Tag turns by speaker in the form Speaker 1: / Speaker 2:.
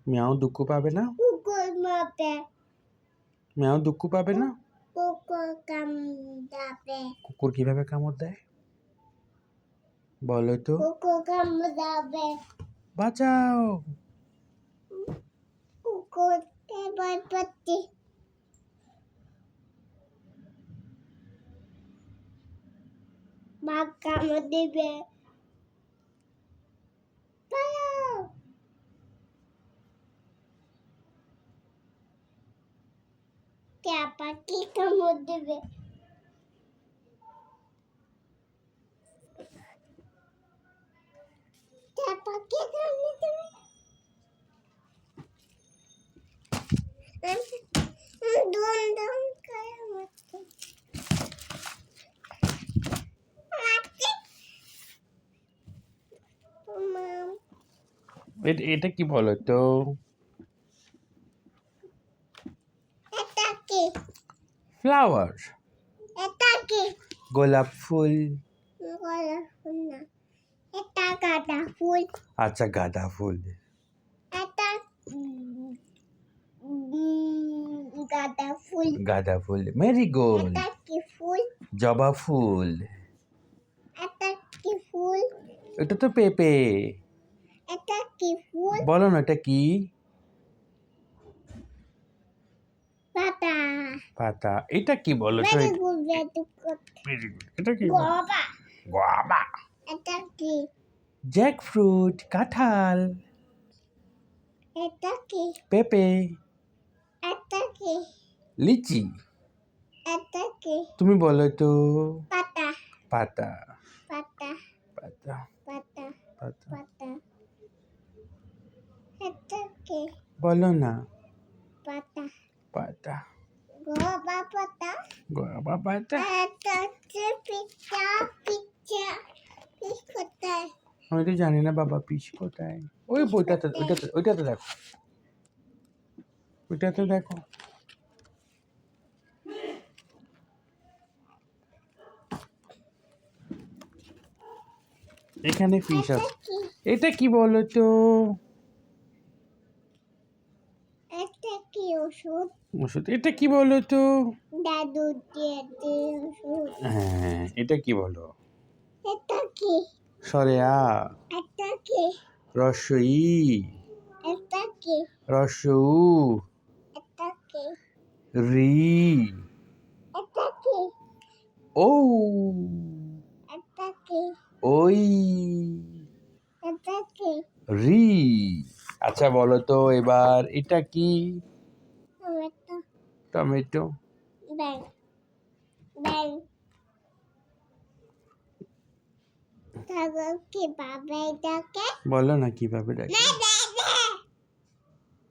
Speaker 1: Miao দুঃখ পাবে না? মিয়াও দুঃখ পাবে না? কুকুর কিভাবে কামড় দেয় বলো তো? বাঁচাও।
Speaker 2: বাঘ কামড় দেবে। পাখি কামড় দেবে। পাখি কামড় দেবে।
Speaker 1: এটা কি বলো তো?
Speaker 2: এটা কি?
Speaker 1: ফ্লাওয়ার।
Speaker 2: এটা কি?
Speaker 1: গোলাপ ফুল।
Speaker 2: গোলাপ ফুল না, এটা গাঁদা ফুল।
Speaker 1: আচ্ছা, গাঁদা ফুল।
Speaker 2: এটা গাঁদা ফুল।
Speaker 1: গাঁদা ফুল। মেরিগোল্ড।
Speaker 2: এটা কি ফুল?
Speaker 1: জবা ফুল।
Speaker 2: এটা কি ফুল?
Speaker 1: এটা তো পেঁপে।
Speaker 2: এটা কি ফুল?
Speaker 1: বলো না এটা কি?
Speaker 2: পাতা।
Speaker 1: পাতা। এটা কি বলো তো?
Speaker 2: Very good, very good.
Speaker 1: Very good. এটা কি?
Speaker 2: গোয়াবা।
Speaker 1: গোয়াবা।
Speaker 2: এটা কি?
Speaker 1: জ্যাকফ্রুট। কাঁঠাল।
Speaker 2: এটা কি?
Speaker 1: পেঁপে।
Speaker 2: এটা কি?
Speaker 1: লিচি।
Speaker 2: এটা কি?
Speaker 1: তুমি বলো তো?
Speaker 2: পাতা।
Speaker 1: পাতা।
Speaker 2: পাতা।
Speaker 1: পাতা।
Speaker 2: পাতা।
Speaker 1: পাতা।
Speaker 2: পাতা। এটা কি?
Speaker 1: বলো না।
Speaker 2: পাতা।
Speaker 1: পাতা।
Speaker 2: গোয়াবা পাতা।
Speaker 1: গোয়াবা পাতা।
Speaker 2: এটা কি? পিঠা। পিঠা। পিঠ কোথায়?
Speaker 1: আমি তো জানি না বাবা, পিস কোথায়। ওই বইটাতে, ওইটাতে দেখো। ওইটাতে দেখো। এখানে ফিশ আছে। এটা কি বলো তো?
Speaker 2: এটা কি ওষুধ?
Speaker 1: ওষুধ। এটা কি বলো তো?
Speaker 2: দাদু দিয়ে ওষুধ।
Speaker 1: হ্যাঁ, এটা কি বলো?
Speaker 2: এটা কি?
Speaker 1: সরেয়া।
Speaker 2: এটা কি?
Speaker 1: রস্বই।
Speaker 2: এটা কি?
Speaker 1: রস্যউ।
Speaker 2: এটা কি?
Speaker 1: রি।
Speaker 2: এটা কি?
Speaker 1: ও।
Speaker 2: এটা কি?
Speaker 1: ওই।
Speaker 2: এটা কি?
Speaker 1: রি। আচ্ছা বলো তো এবার, এটা কি?
Speaker 2: টমেটো।
Speaker 1: টমেটো।
Speaker 2: ব্যাং। ব্যাং। তারপর কি বাবা এটাকে?
Speaker 1: বলো না কিভাবে ডাকে।